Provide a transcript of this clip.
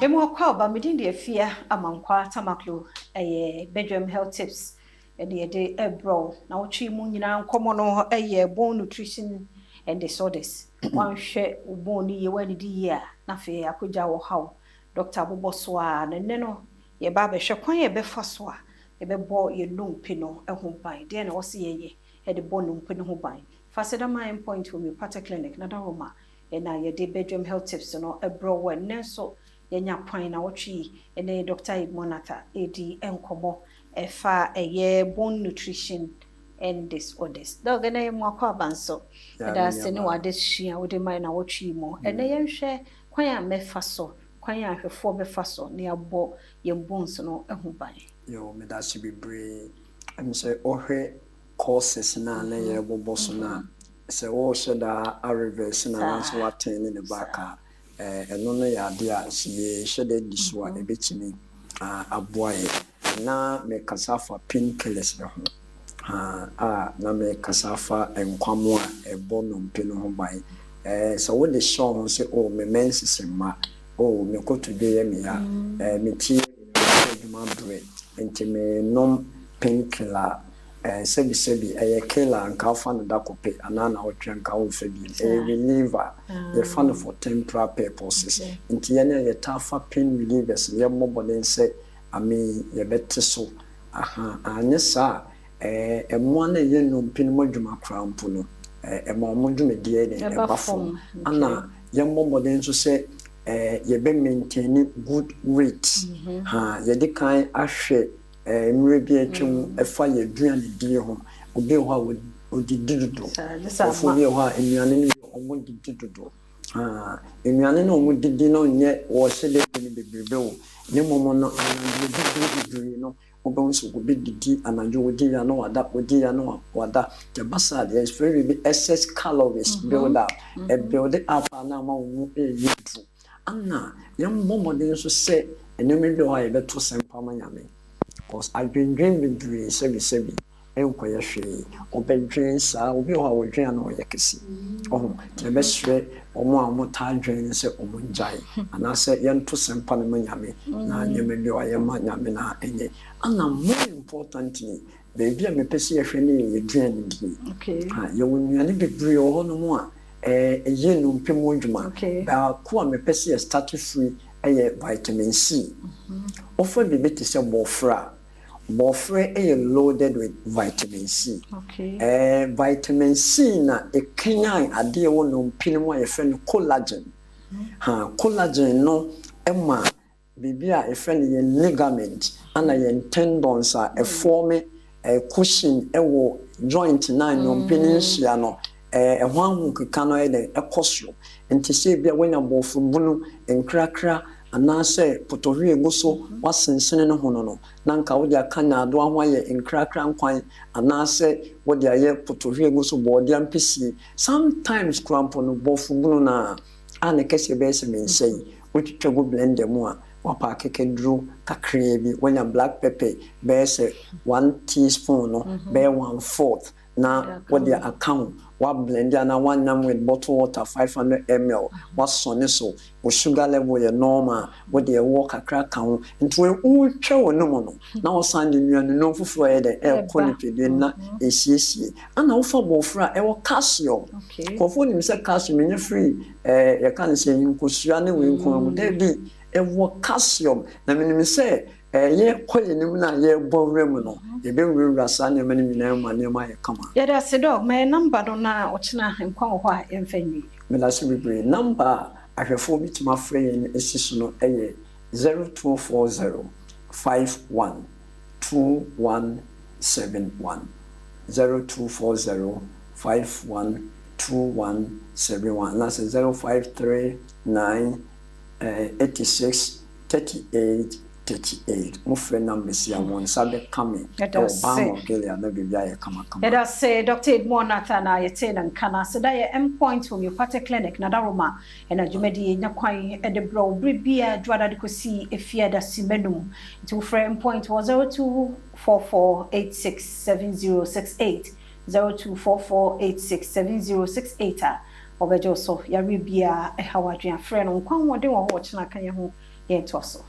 Emo kwa ba medin de afia amankwa tamaklo Badwam health tips de ebro na wotwe mu nyina nkomo no bone nutrition and disorders wan hwe bone ye wani di ye na fe akoja wo haw Dr. Boboso a ne no ye ba be hwe kwan ye be faso a ye be bo ye numpi no ho ban de na wo se ye de bo numpi no ho ban faseda my point homeopathic clinic na daroma na ye de Badwam health tips no ebro we ne so yenya kwan na wotwe ene Dr. Monata edi enkomo efa bone nutrition and disorders dog na yemo akwa banso da se ne wade hia wode mai na wotwe mo ene yenhwe kwan a mefa so kwan a hwefo befa so ne abo ye bones no ehu ban yo me da shi bebre am say ohwe courses na na ye boboso na se wo sheda a reverse na so waten in the back eno no ya de a sie shede diso a ebetimi aboaye na me kasafa painkillers ho na me kasafa enkwamo a ebono mpino ho ban so wo de show ho se o me menses ma o me kotude me ya me ti duma bre enti me nom painkiller sebi killer nka fa no dakope anana otwe nka wo fa bi reliever ye fan for temporary purposes nti ye na ye tafa pain relievers ye mobile nse ami ye bette so anya sa emo na ye no pin modwuma krampo no emo modwuma die ne bafom ana ye mobile nso se ye be maintain good weight ye de kan ahwe mre bi atwum efa ye duane die ho obi ho odididodo ofo bi ho enuane ni omo dididodo enuane no omo didi no nye wo hede ni bebrebe wo ne momo no dididodo no obo nso go be didi anajo odi ya no wada the basa there is very excess calories build up build up na ma wo eyidu anna yam momo de nso se eneme bi ho ye beto sempa manyame because I've been dreaming with sebi enkoye hwe obedwen sa obi ho awodwen na oyekesi te besre omo amota dwen se omo njai ana se yento sempa na manyame na nyame bi oyema nyame na enye ana more importantly baby me pese hwe ne yedwen ndi ye wonua ne bebre ho no mo a ye no mpem odwuma ba ko a me pese start free vitamin C offer be better say Bofre loaded with vitamin C. Vitamin C na ekenya ade wo no mpini mo ye friend collagen. Collagen no ema bibia e friend ye ligament ana ye tendons a form cushion ewo joint na no mpini hia no hwanhu keka no e ekoso enti se bia wenya bofo bunu enkrakra anase potohwe guso wasensene no hono no nanka wodi akanya ado ahwaye enkrakra nkwan anase wodi aye potohwe guso bodi ampisi sometimes krampo no bofu bunu na ane kese be se mensei wotwetwa go blender mu a wapa akekedru kakre bi wanya black pepper be se 1 teaspoon no be 1/4 na wodi account wa blend na one nam with bottled water 500 ml was sonne so o sugar level ye normal with the walk akra kan nti we utwa wono mo no na wo sande nuanu no fufuro ye de quality na esiesie ana wo fa bofra e wo calcium kofo ni se calcium nye free ye kan se yinkosua ne we nko de bi e wo calcium na menim se ye koye nim na ye bowrem no ye be wura sa ne mani mina ma ne ma ye kama ye da se dog my number do na ochina nkwa ho a emfanyi me la se be number ahwefo bitima free esisu no 0240 51 2171 0240 51 2171 that's 0539 86 38 mo friend number si amon sabe kame Obama gelia na bibia ye kama eda say Dr. Edmond Nathana yete na nkana so da ye endpoint homeopathic clinic na daroma ena dwumadi nya kwan ede bro bribia dwada de kosi efia da simenum to friend endpoint was 0244867068 0244867068 obejo so ya ribia hawadwan friend nkwan wode wo ho china kan ye ho yɛntoa so.